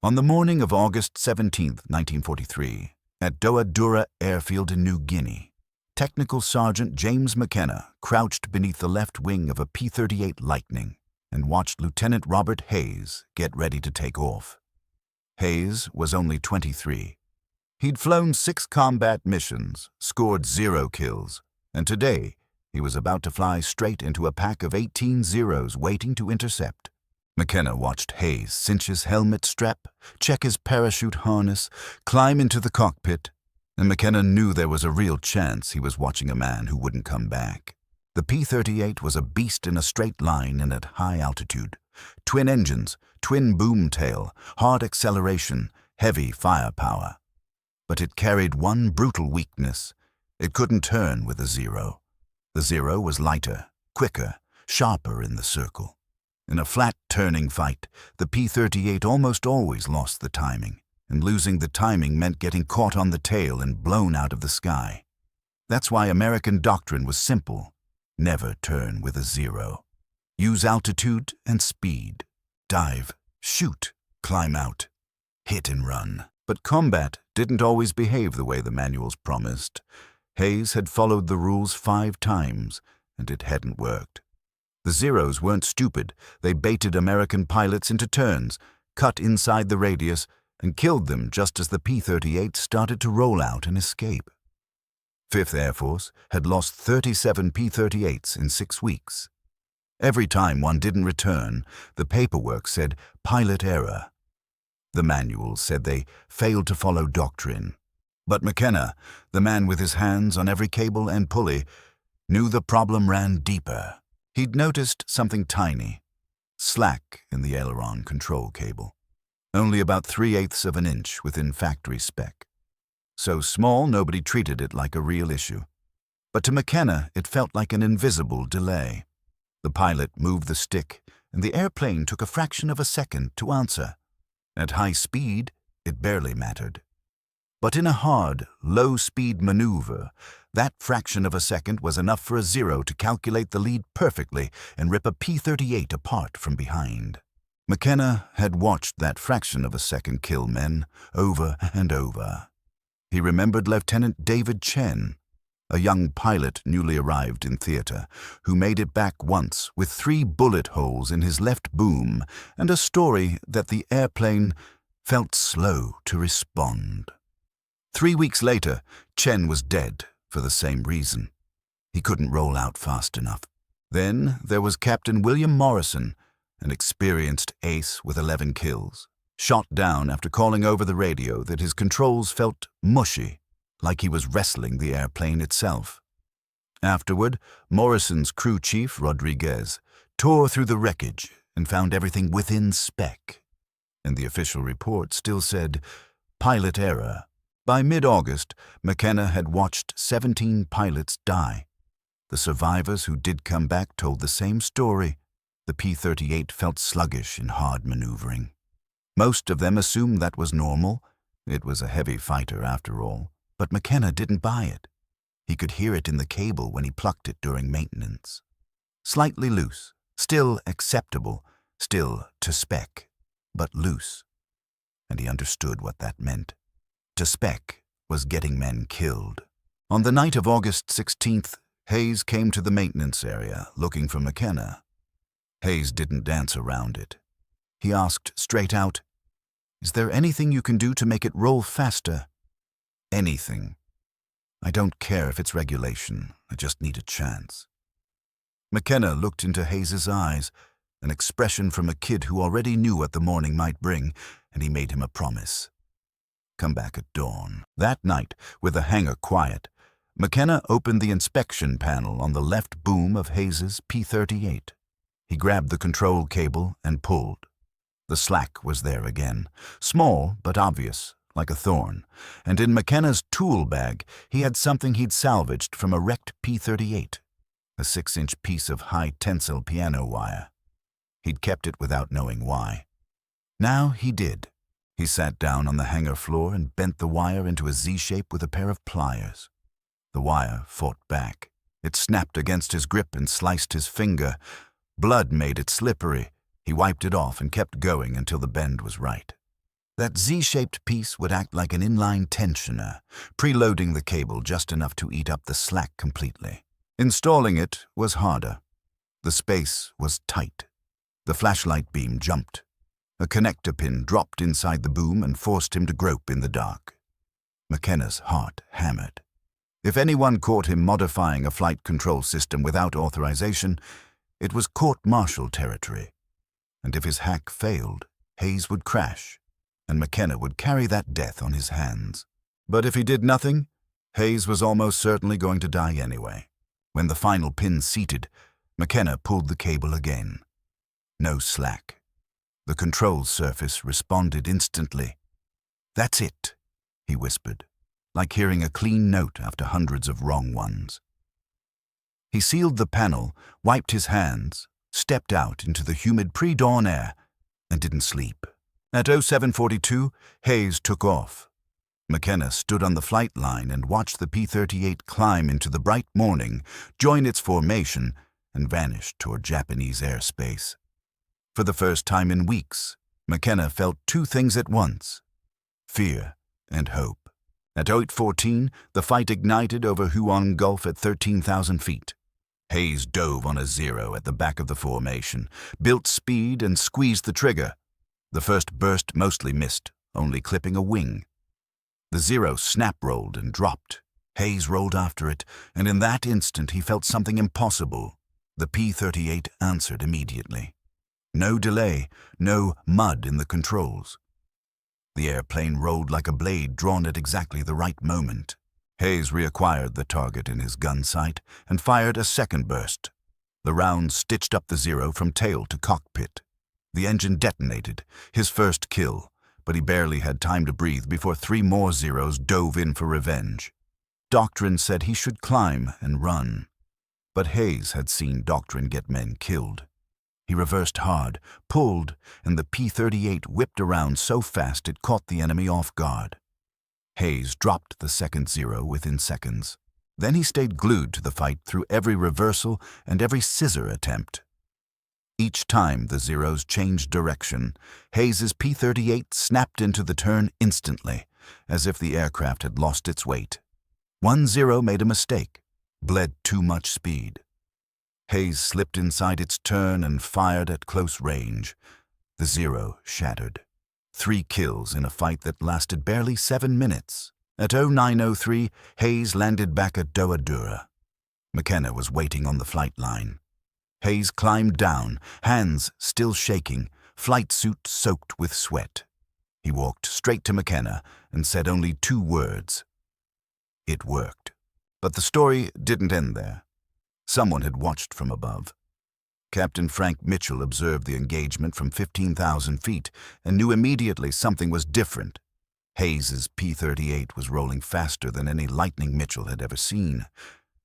On the morning of August 17, 1943, at WWII airfield in New Guinea, Technical Sergeant James McKenna crouched beneath the left wing of a P-38 Lightning and watched Lieutenant Robert Hayes get ready to take off. Hayes was only 23. He'd flown 6 combat missions, scored 0 kills, and today he was about to fly straight into a pack of 18 Zeros waiting to intercept. McKenna watched Hayes cinch his helmet strap, check his parachute harness, climb into the cockpit, and McKenna knew there was a real chance he was watching a man who wouldn't come back. The P-38 was a beast in a straight line and at high altitude. Twin engines, twin boom tail, hard acceleration, heavy firepower. But it carried one brutal weakness. It couldn't turn with a Zero. The Zero was lighter, quicker, sharper in the circle. In a flat turning fight, the P-38 almost always lost the timing, and losing the timing meant getting caught on the tail and blown out of the sky. That's why American doctrine was simple. Never turn with a Zero. Use altitude and speed. Dive, shoot, climb out, hit and run. But combat didn't always behave the way the manuals promised. Hayes had followed the rules 5 times, and it hadn't worked. The Zeros weren't stupid. They baited American pilots into turns, cut inside the radius, and killed them just as the P-38 started to roll out and escape. 5th Air Force had lost 37 P-38s in 6 weeks. Every time one didn't return, the paperwork said pilot error. The manuals said they failed to follow doctrine. But McKenna, the man with his hands on every cable and pulley, knew the problem ran deeper. He'd noticed something tiny, slack in the aileron control cable, only about 3/8 of an inch within factory spec. So small nobody treated it like a real issue. But to McKenna it felt like an invisible delay. The pilot moved the stick, and the airplane took a fraction of a second to answer. At high speed, it barely mattered. But in a hard, low-speed maneuver, that fraction of a second was enough for a Zero to calculate the lead perfectly and rip a P-38 apart from behind. McKenna had watched that fraction of a second kill men over and over. He remembered Lieutenant David Chen, a young pilot newly arrived in theater, who made it back once with 3 bullet holes in his left boom and a story that the airplane felt slow to respond. 3 weeks later, Chen was dead for the same reason. He couldn't roll out fast enough. Then there was Captain William Morrison, an experienced ace with 11 kills, shot down after calling over the radio that his controls felt mushy, like he was wrestling the airplane itself. Afterward, Morrison's crew chief, Rodriguez, tore through the wreckage and found everything within spec. And the official report still said, pilot error. By mid-August, McKenna had watched 17 pilots die. The survivors who did come back told the same story. The P-38 felt sluggish in hard maneuvering. Most of them assumed that was normal. It was a heavy fighter after all. But McKenna didn't buy it. He could hear it in the cable when he plucked it during maintenance. Slightly loose, still acceptable, still to spec, but loose. And he understood what that meant. To spec was getting men killed. On the night of August 16th, Hayes came to the maintenance area looking for McKenna. Hayes didn't dance around it. He asked straight out, "Is there anything you can do to make it roll faster?" "Anything. I don't care if it's regulation. I just need a chance." McKenna looked into Hayes's eyes, an expression from a kid who already knew what the morning might bring, and he made him a promise. Come back at dawn. That night, with the hangar quiet, McKenna opened the inspection panel on the left boom of Hayes's P-38. He grabbed the control cable and pulled. The slack was there again, small but obvious, like a thorn, and in McKenna's tool bag he had something he'd salvaged from a wrecked P-38, a 6-inch piece of high-tensile piano wire. He'd kept it without knowing why. Now he did. He sat down on the hangar floor and bent the wire into a Z-shape with a pair of pliers. The wire fought back. It snapped against his grip and sliced his finger. Blood made it slippery. He wiped it off and kept going until the bend was right. That Z-shaped piece would act like an inline tensioner, preloading the cable just enough to eat up the slack completely. Installing it was harder. The space was tight. The flashlight beam jumped. A connector pin dropped inside the boom and forced him to grope in the dark. McKenna's heart hammered. If anyone caught him modifying a flight control system without authorization, it was court-martial territory. And if his hack failed, Hayes would crash, and McKenna would carry that death on his hands. But if he did nothing, Hayes was almost certainly going to die anyway. When the final pin seated, McKenna pulled the cable again. No slack. The control surface responded instantly. "That's it," he whispered, like hearing a clean note after hundreds of wrong ones. He sealed the panel, wiped his hands, stepped out into the humid pre-dawn air, and didn't sleep. At 07:42, Hayes took off. McKenna stood on the flight line and watched the P-38 climb into the bright morning, join its formation, and vanish toward Japanese airspace. For the first time in weeks, McKenna felt two things at once: fear and hope. At 08:14, the fight ignited over Huon Gulf at 13,000 feet. Hayes dove on a zero at the back of the formation, built speed, and squeezed the trigger. The first burst mostly missed, only clipping a wing. The zero snap-rolled and dropped. Hayes rolled after it, and in that instant he felt something impossible. The P-38 answered immediately. No delay, no mud in the controls. The airplane rolled like a blade drawn at exactly the right moment. Hayes reacquired the target in his gun sight and fired a second burst. The round stitched up the zero from tail to cockpit. The engine detonated, his first kill, but he barely had time to breathe before three more zeros dove in for revenge. Doctrine said he should climb and run. But Hayes had seen Doctrine get men killed. He reversed hard, pulled, and the P-38 whipped around so fast it caught the enemy off guard. Hayes dropped the second zero within seconds. Then he stayed glued to the fight through every reversal and every scissor attempt. Each time the zeros changed direction, Hayes's P-38 snapped into the turn instantly, as if the aircraft had lost its weight. One zero made a mistake, bled too much speed. Hayes slipped inside its turn and fired at close range. The zero shattered. 3 kills in a fight that lasted barely 7 minutes. At 09:03, Hayes landed back at WWII. McKenna was waiting on the flight line. Hayes climbed down, hands still shaking, flight suit soaked with sweat. He walked straight to McKenna and said only 2 words. It worked. But the story didn't end there. Someone had watched from above. Captain Frank Mitchell observed the engagement from 15,000 feet and knew immediately something was different. Hayes's P-38 was rolling faster than any lightning Mitchell had ever seen.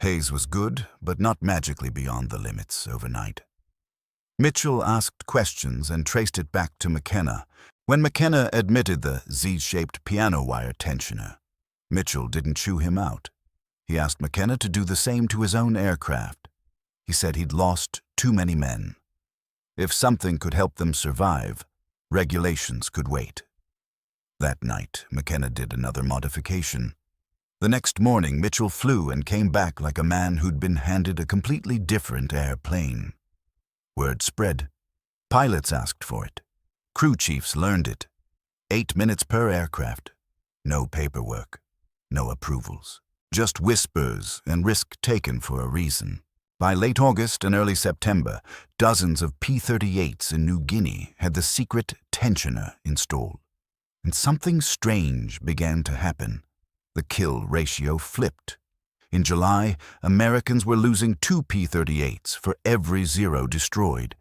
Hayes was good, but not magically beyond the limits overnight. Mitchell asked questions and traced it back to McKenna. When McKenna admitted the Z-shaped piano wire tensioner, Mitchell didn't chew him out. He asked McKenna to do the same to his own aircraft. He said he'd lost too many men. If something could help them survive, regulations could wait. That night, McKenna did another modification. The next morning, Mitchell flew and came back like a man who'd been handed a completely different airplane. Word spread. Pilots asked for it. Crew chiefs learned it. 8 minutes per aircraft. No paperwork. No approvals. Just whispers and risk taken for a reason. By late August and early September, dozens of P-38s in New Guinea had the secret tensioner installed. And something strange began to happen. The kill ratio flipped. In July, Americans were losing 2 P-38s for every zero destroyed.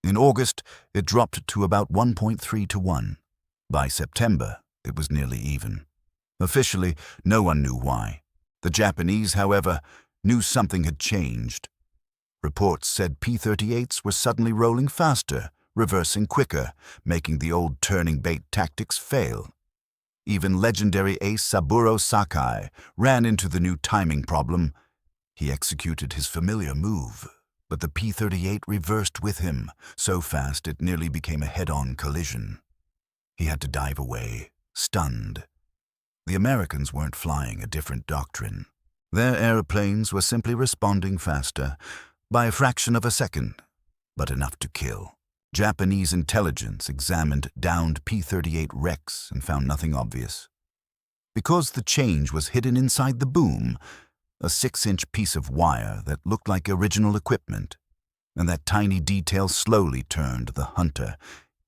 In August, it dropped to about 1.3 to 1. By September, it was nearly even. Officially, no one knew why. The Japanese, however, knew something had changed. Reports said P-38s were suddenly rolling faster, reversing quicker, making the old turning bait tactics fail. Even legendary ace Saburo Sakai ran into the new timing problem. He executed his familiar move, but the P-38 reversed with him, so fast it nearly became a head-on collision. He had to dive away, stunned. The Americans weren't flying a different doctrine. Their airplanes were simply responding faster, by a fraction of a second, but enough to kill. Japanese intelligence examined downed P-38 wrecks and found nothing obvious. Because the change was hidden inside the boom, a 6-inch piece of wire that looked like original equipment, and that tiny detail slowly turned the hunter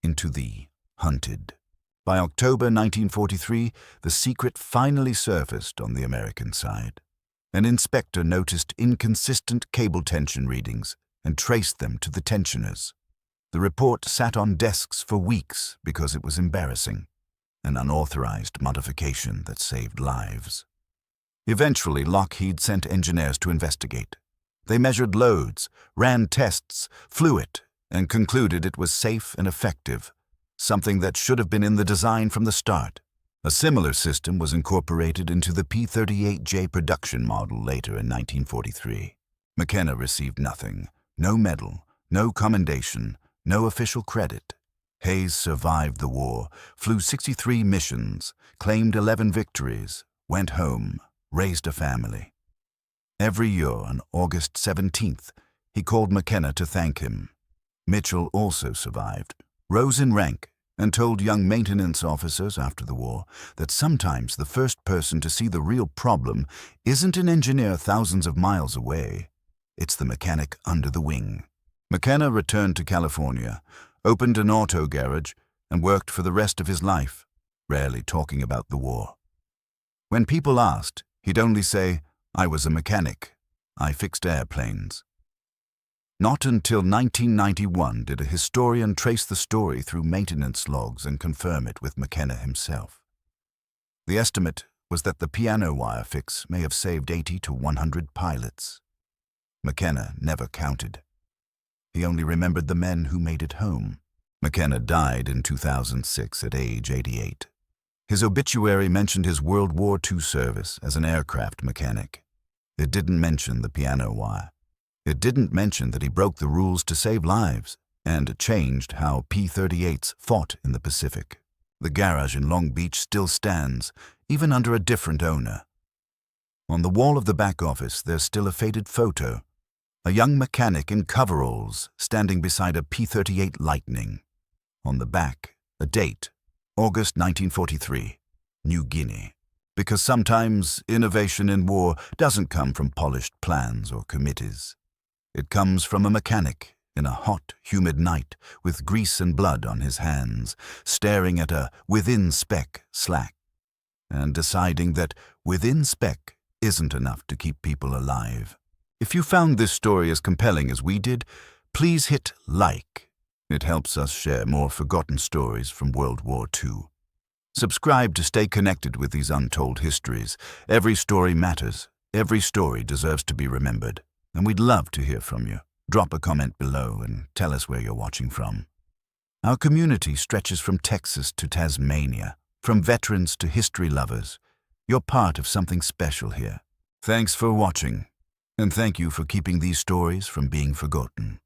into the hunted. By October 1943, the secret finally surfaced on the American side. An inspector noticed inconsistent cable tension readings and traced them to the tensioners. The report sat on desks for weeks because it was embarrassing, an unauthorized modification that saved lives. Eventually, Lockheed sent engineers to investigate. They measured loads, ran tests, flew it, and concluded it was safe and effective, something that should have been in the design from the start. A similar system was incorporated into the P-38J production model later in 1943. McKenna received nothing, no medal, no commendation, no official credit. Hayes survived the war, flew 63 missions, claimed 11 victories, went home, raised a family. Every year on August 17th, he called McKenna to thank him. Mitchell also survived, rose in rank, and told young maintenance officers after the war that sometimes the first person to see the real problem isn't an engineer thousands of miles away. It's the mechanic under the wing. McKenna returned to California, opened an auto garage, and worked for the rest of his life, rarely talking about the war. When people asked, he'd only say, "I was a mechanic. I fixed airplanes." Not until 1991 did a historian trace the story through maintenance logs and confirm it with McKenna himself. The estimate was that the piano wire fix may have saved 80 to 100 pilots. McKenna never counted. He only remembered the men who made it home. McKenna died in 2006 at age 88. His obituary mentioned his World War II service as an aircraft mechanic. It didn't mention the piano wire. It didn't mention that he broke the rules to save lives and changed how P-38s fought in the Pacific. The garage in Long Beach still stands, even under a different owner. On the wall of the back office, there's still a faded photo. A young mechanic in coveralls standing beside a P-38 Lightning. On the back, a date, August 1943, New Guinea. Because sometimes innovation in war doesn't come from polished plans or committees. It comes from a mechanic in a hot, humid night with grease and blood on his hands, staring at a within-spec slack, and deciding that within-spec isn't enough to keep people alive. If you found this story as compelling as we did, please hit like. It helps us share more forgotten stories from World War II. Subscribe to stay connected with these untold histories. Every story matters. Every story deserves to be remembered. And we'd love to hear from you. Drop a comment below and tell us where you're watching from. Our community stretches from Texas to Tasmania, from veterans to history lovers. You're part of something special here. Thanks for watching, and thank you for keeping these stories from being forgotten.